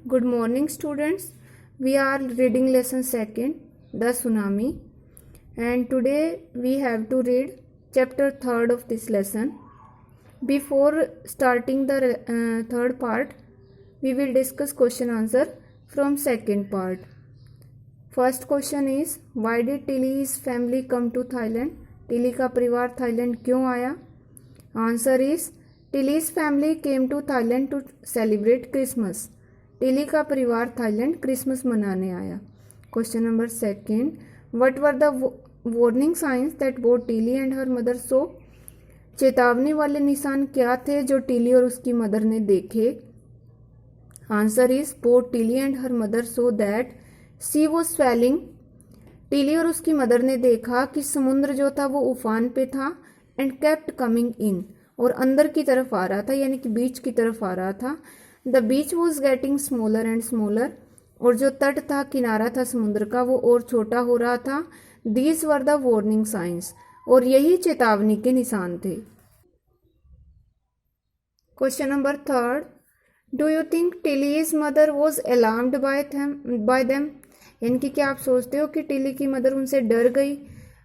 Good morning, students. We are reading lesson second, The Tsunami, and today we have to read chapter third of this lesson. Before starting the third part, we will discuss question answer from second part. First question is, why did Tilly's family come to Thailand? Tilly का परिवार Thailand क्यों आया? Answer is, Tilly's family came to Thailand to celebrate Christmas. Tilly का परिवार Thailand Christmas मनाने आया. Question number second, what were the warning science that both Tilly and her mother सो? चेतावनी वाले निशान क्या थे जो टिली और उसकी मदर ने देखे? Answer is, both Tilly and her mother so that sea was swelling. Tilly और उसकी मदर ने देखा कि समुद्र जो था वो उफान पे था. एंड केप्ट कमिंग इन, और अंदर की तरफ आ रहा था, यानी कि बीच की तरफ आ रहा था. The beach was getting smaller and smaller, और जो तट था, किनारा था समुद्र का, वो और छोटा हो रहा था. These were the warning signs, और यही चेतावनी के निशान थे. Question number third, do you think Tilly's mother was alarmed by them? यानी कि क्या आप सोचते हो कि टिली की मदर उनसे डर गई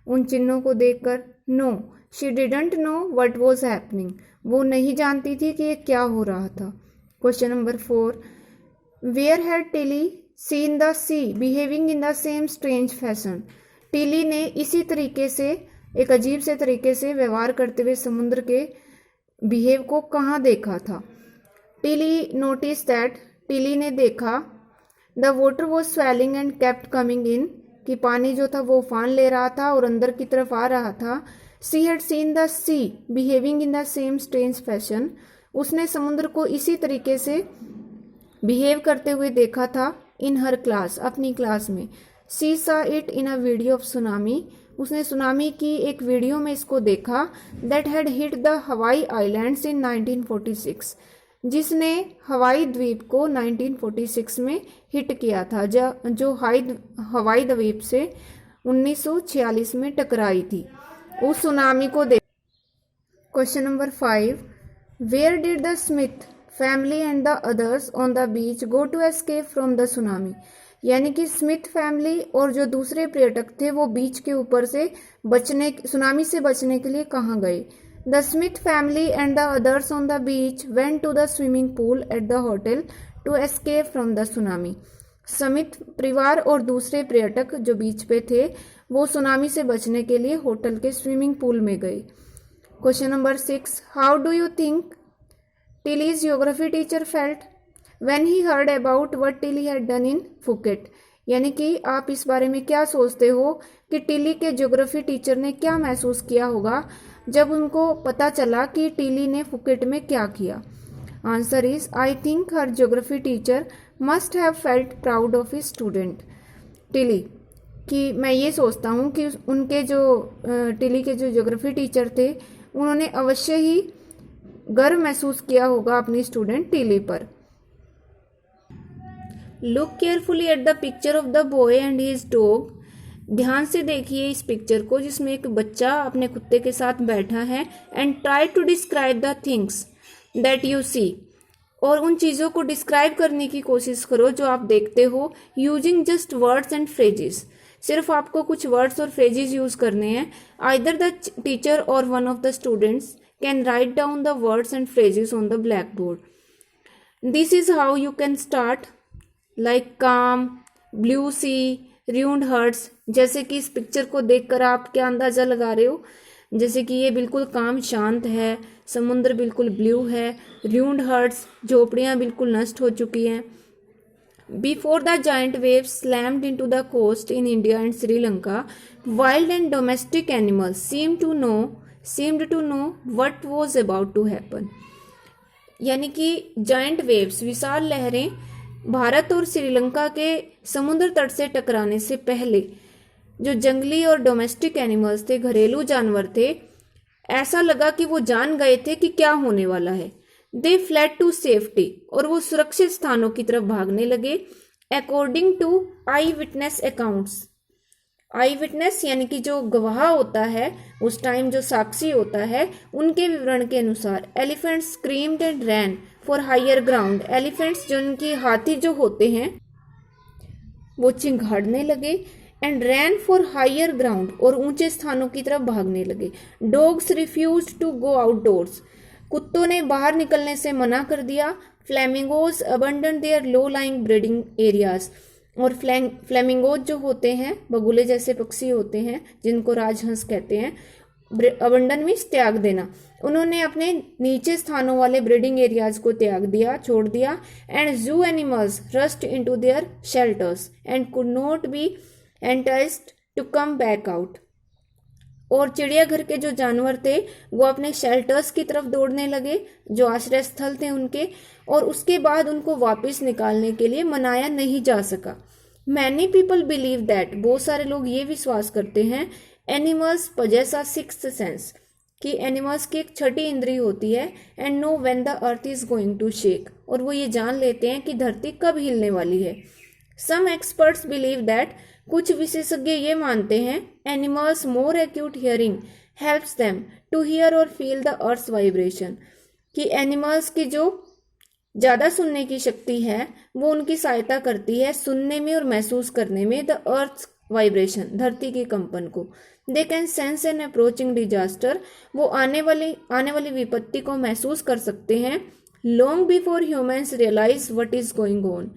उन चिन्हों को देखकर? No, she didn't know what was happening. वो नहीं जानती थी कि ये क्या हो रहा था. Question number four, where had Tilly seen the sea behaving in the same strange fashion? Tilly ने इसी तरीके से, एक अजीब से तरीके से व्यवहार करते हुए समुद्र के बिहेव को कहाँ देखा था? टिली नोटिस दैट, टिली ने देखा, the water was swelling and kept coming in, कि पानी जो था वो उफान ले रहा था और अंदर की तरफ आ रहा था. She had seen the sea behaving in the same strange fashion, उसने समुद्र को इसी तरीके से बिहेव करते हुए देखा था. इन हर क्लास, अपनी क्लास में. सी सा it in a video of tsunami, उसने सुनामी की एक वीडियो में इसको देखा. दैट हैड हिट द हवाई आइलैंड्स इन 1946, जिसने हवाई द्वीप को 1946 में हिट किया था, जो हवाई द्वीप से 1946 में टकराई थी. उस सुनामी को देख. Question number 5, where did the Smith family and the others on the beach go to escape from the tsunami? यानी कि स्मिथ फैमिली और जो दूसरे पर्यटक थे वो बीच के ऊपर से सुनामी से बचने के लिए कहाँ गए? The Smith family and the others on the beach went to the swimming pool at the hotel to escape from the tsunami. Smith परिवार और दूसरे पर्यटक जो बीच पे थे वो सुनामी से बचने के लिए होटल के स्विमिंग पूल में गए. Question number 6, how do you think Tilly's geography teacher felt when he heard about what Tilly had done in Phuket? यानी कि आप इस बारे में क्या सोचते हो कि टिली के ज्योग्राफी टीचर ने क्या महसूस किया होगा जब उनको पता चला कि टिली ने फुकेट में क्या किया? Answer is, I think her geography teacher must have felt proud of his student. Tilly कि मैं ये सोचता हूँ कि उनके जो टिली के जो ज्योग्राफी टीचर थे उन्होंने अवश्य ही गर्व महसूस किया होगा अपनी स्टूडेंट टिली पर. Look carefully at the picture of the boy and his dog. ध्यान से देखिए इस पिक्चर को जिसमें एक बच्चा अपने कुत्ते के साथ बैठा है. And try to describe the things that you see, और उन चीज़ों को डिस्क्राइब करने की कोशिश करो जो आप देखते हो, using just words and phrases. सिर्फ आपको कुछ वर्ड्स और फ्रेजेस यूज करने हैं. आइदर द टीचर और one of the students can write down the words and phrases on the black board. This is how you can start, like काम, blue सी, ruined hertz. जैसे कि इस picture को देखकर आप क्या अंदाजा लगा रहे हो? जैसे कि ये बिल्कुल काम शांत है, समुद्र बिल्कुल ब्लू है, र्यून्ड हर्ट्स, झोपड़ियाँ बिल्कुल नष्ट हो चुकी हैं. Before the giant waves slammed into the coast in India and Sri Lanka, wild and domestic animals seemed to know what was about to happen. यानी कि जायंट वेव्स, विशाल लहरें, भारत और श्रीलंका के समुद्र तट से टकराने से पहले जो जंगली और डोमेस्टिक एनिमल्स थे, घरेलू जानवर थे, ऐसा लगा कि वो जान गए थे कि क्या होने वाला है. दे फ्लैड टू सेफ्टी, और वो सुरक्षित स्थानों की तरफ भागने लगे. According to eyewitness accounts. Eyewitness यानी कि जो गवाह होता है उस टाइम, जो साक्षी होता है, उनके विवरण के अनुसार elephant screamed and ran for higher ground, elephants जो उनकी हाथी जो होते हैं वो चिंघाड़ने लगे। And ran for higher ground, और ऊंचे स्थानों की तरफ भागने लगे। Dogs refuse to go outdoors, कुत्तों ने बाहर निकलने से मना कर दिया। Flamingos abandon their low lying breeding areas, और फ्लैमिंगोज जो होते हैं बगुले जैसे पक्षी होते हैं जिनको राजहंस कहते हैं, अबंडन मीन्स त्याग देना, उन्होंने अपने नीचे स्थानों वाले ब्रीडिंग एरियाज को त्याग दिया, छोड़ दिया। And zoo animals rushed into their shelters and could not be enticed to come back out, और चिड़ियाघर के जो जानवर थे वो अपने शेल्टर्स की तरफ दौड़ने लगे जो आश्रय स्थल थे उनके, और उसके बाद उनको वापस निकालने के लिए मनाया नहीं जा सका। मैनी पीपल बिलीव दैट, बहुत सारे लोग ये विश्वास करते हैं, animals possess a sixth sense, कि एनिमल्स की एक छठी इंद्री होती है, and know when the earth is going to shake, और वो ये जान लेते हैं कि धरती कब हिलने वाली है। सम एक्सपर्ट्स बिलीव दैट, कुछ विशेषज्ञ ये मानते हैं, animals more acute hearing helps them to hear और फील द अर्थ्स वाइब्रेशन, कि एनिमल्स की जो ज्यादा सुनने की शक्ति है वो उनकी सहायता करती है सुनने में और महसूस करने में द अर्थ वाइब्रेशन, धरती के कंपन को। They can sense an approaching disaster, वो आने वाली विपत्ति को महसूस कर सकते हैं। Long before humans realise what is going on,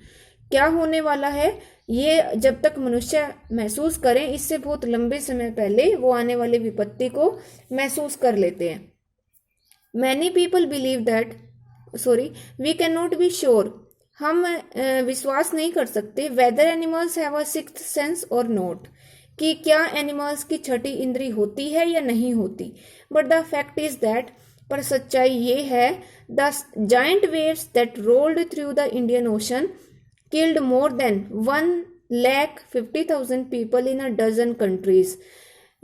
क्या होने वाला है ये जब तक मनुष्य महसूस करें, इससे बहुत लंबे समय पहले वो आने वाली विपत्ति को महसूस कर लेते हैं। Many people believe that, we can not be sure, हम विश्वास नहीं कर सकते, whether animals have a sixth sense और नॉट, कि क्या एनिमल्स की छठी इंद्री होती है या नहीं होती। But the fact is that, पर सच्चाई ये है, the giant waves that rolled through the Indian Ocean killed more than 1,50,000 people in a dozen countries,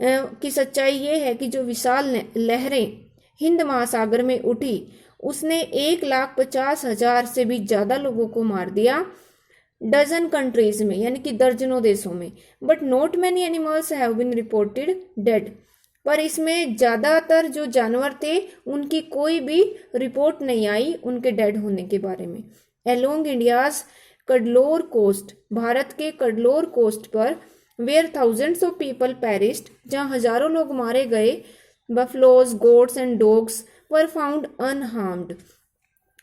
की सच्चाई ये है कि जो विशाल लहरें हिंद महासागर में उठी उसने 1,50,000 से भी ज्यादा लोगों को मार दिया डजन कंट्रीज में, यानी कि दर्जनों देशों में। But not many animals have been reported dead, पर इसमें ज्यादातर जो जानवर थे उनकी कोई भी रिपोर्ट नहीं आई उनके डेड होने के बारे में। अलोंग इंडियाज कडलोर कोस्ट, भारत के कडलोर कोस्ट पर, where thousands of people perished, जहां हजारों लोग मारे गए, buffaloes goats and dogs were found unharmed,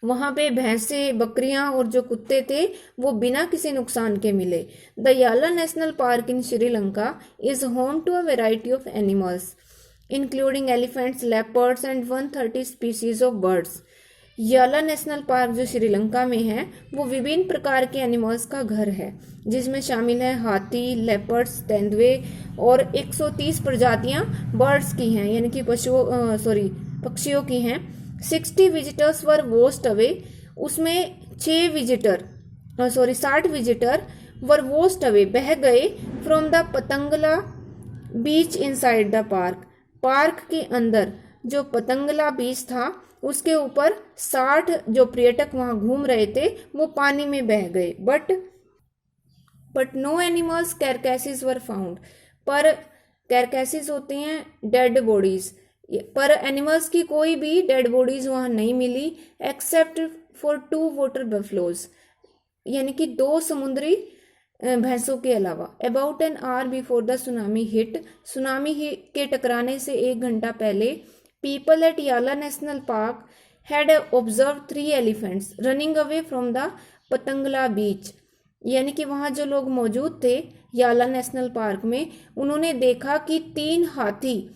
वहां पे भैंसे बकरियां और जो कुत्ते थे वो बिना किसी नुकसान के मिले। The Yala national park in Sri Lanka is home to a variety of animals including elephants, leopards and 130 species of birds. Yala national park जो श्रीलंका में है वो विभिन्न प्रकार के एनिमल्स का घर है, जिसमें शामिल है हाथी, लेपर्ड्स, तेंदुए, और 130 प्रजातियां बर्ड्स की हैं, यानी कि पक्षियों की हैं। 60 विजिटर्स वर वॉस्ड अवे, उसमें 60 विजिटर वर वॉस्ड अवे, बह गए, from the Patanangala beach inside the park, park के अंदर जो पतंगला बीच था उसके ऊपर 60 जो पर्यटक वहां घूम रहे थे वो पानी में बह गए। But no animals carcasses were found, पर कैरकैसेस होते हैं डेड बॉडीज, पर एनिमल्स की कोई भी डेड बॉडीज वहां नहीं मिली, एक्सेप्ट फॉर 2 वाटर बफलोज, यानी कि 2 समुद्री भैंसों के अलावा। About an hour before the tsunami hit, tsunami के टकराने से 1 घंटा पहले, people at Yala national park had observe 3 elephants running away from the Patanangala beach, यानी कि वहां जो लोग मौजूद थे याला नेशनल पार्क में, उन्होंने देखा कि 3 हाथी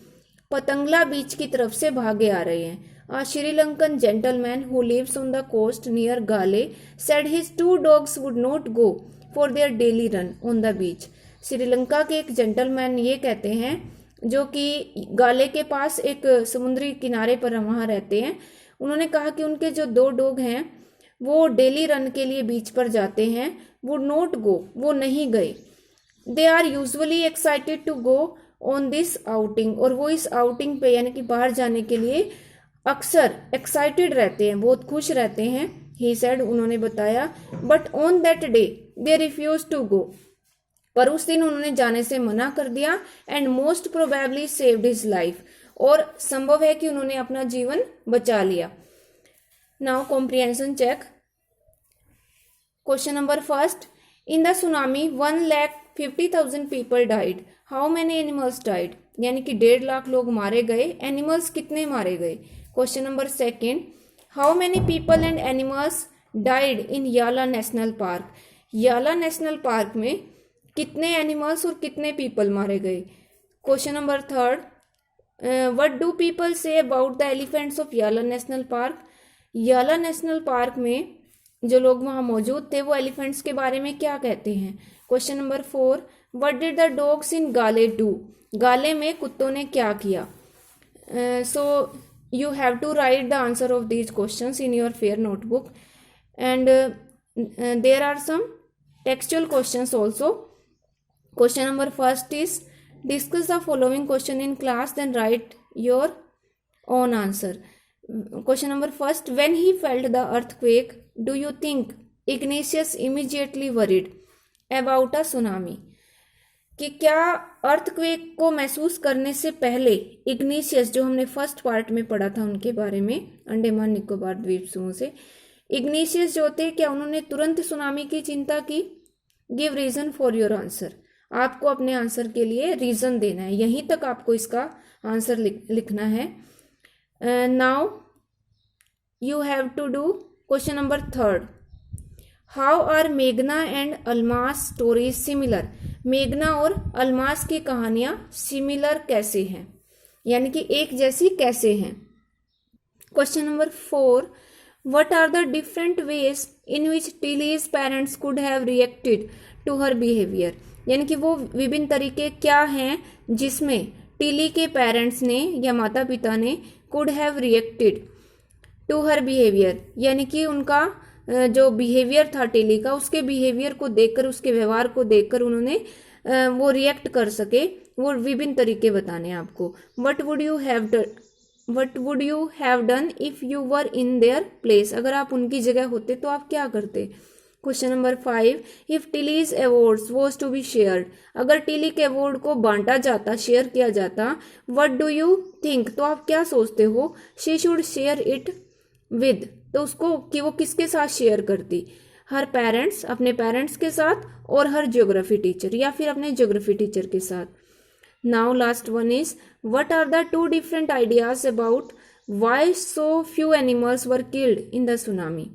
पतंगला बीच की तरफ से भागे आ रहे हैं। A Sri-Lankan gentleman who lives on the coast near Gale said his 2 dogs would not go for their daily run on the beach. Sri Lanka के एक जेंटलमैन ये कहते हैं जो कि गाले के पास एक समुद्री किनारे पर वहाँ रहते हैं, उन्होंने कहा कि उनके जो 2 डॉग हैं वो डेली रन के लिए बीच पर जाते हैं, वुड नॉट गो, वो नहीं गए। They are usually excited to go on this outing, और वो इस आउटिंग पे यानी कि बाहर जाने के लिए अक्सर एक्साइटेड रहते हैं, बहुत खुश रहते हैं। ही सेड, उन्होंने बताया, but on that day they refuse to go, पर उस दिन उन्होंने जाने से मना कर दिया। And most probably saved his life, और संभव है कि उन्होंने अपना जीवन बचा लिया। Now comprehension check. Question number first, in the tsunami 1,50,000 people died, how many animals died, यानी कि 1.5 लाख लोग मारे गए, एनिमल्स कितने मारे गए। Question number second, how many people and animals died in याला नेशनल पार्क, याला नेशनल पार्क में कितने एनिमल्स और कितने पीपल मारे गए। Question number third, what do people say about the elephants of याला नेशनल पार्क, याला नेशनल पार्क में जो लोग वहाँ मौजूद थे वो एलिफेंट्स के बारे में क्या कहते हैं। Question number four, what did the dogs in Galle do, Galle में कुत्तों ने क्या किया। So you have to write the answer of these questions in your fair notebook and there are some textual questions also. Question number first is discuss the following question in class then write your own answer. Question number first, when he felt the earthquake, do you think Ignatius immediately worried about a tsunami? कि क्या earthquake को महसूस करने से पहले Ignatius, जो हमने first part में पढ़ा था उनके बारे में, अंडमान निकोबार द्वीप समूह से, इग्नेशियस जो थे क्या उन्होंने तुरंत सुनामी की चिंता की। Give reason for your answer, आपको अपने आंसर के लिए रीजन देना है, यहीं तक आपको इसका आंसर लिखना है। Now you have to do question number third, how are मेघना एंड अल्मास स्टोरीज सिमिलर, मेघना और अल्मास की कहानियां सिमिलर कैसे हैं, यानी कि एक जैसी कैसे हैं। Question number four, what are the different ways in which Tilly's parents could have reacted to her behaviour, यानी कि वो विभिन्न तरीके क्या हैं जिसमें टिली के पेरेंट्स ने या माता पिता ने could have reacted to her behaviour, यानी कि उनका जो बिहेवियर था टिली का, उसके बिहेवियर को देखकर, उसके व्यवहार को देखकर उन्होंने वो रिएक्ट कर सके, वो विभिन्न तरीके बताने हैं आपको। What would you have done if you were in their place, अगर आप उनकी जगह होते तो आप क्या करते। Question number 5, if Tilly's awards was to be shared, अगर टिली के अवार्ड को बांटा जाता, शेयर किया जाता, व्हाट डू यू थिंक, तो आप क्या सोचते हो, she should share it with, तो उसको कि वो किसके साथ शेयर करती, हर पेरेंट्स, अपने पेरेंट्स के साथ, और हर ज्योग्राफी टीचर, या फिर अपने ज्योग्राफी टीचर के साथ। Now last one is, what are the two different ideas about why so few animals were killed in the tsunami,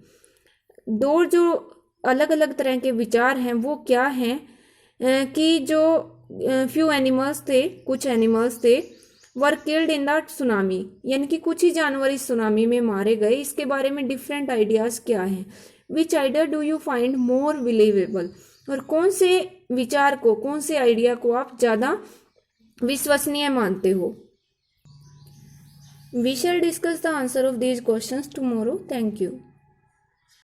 दो जो अलग अलग तरह के विचार हैं वो क्या हैं कि जो फ्यू एनिमल्स थे, कुछ एनिमल्स थे, वर किल्ड इन द सुनामी, यानी कि कुछ ही जानवर इस सुनामी में मारे गए, इसके बारे में डिफरेंट आइडियाज क्या हैं। विच idea do you find more believable, और कौन से विचार को, कौन से आइडिया को आप ज़्यादा विश्वसनीय मानते हो। We shall discuss the answer of these questions tomorrow. Thank you.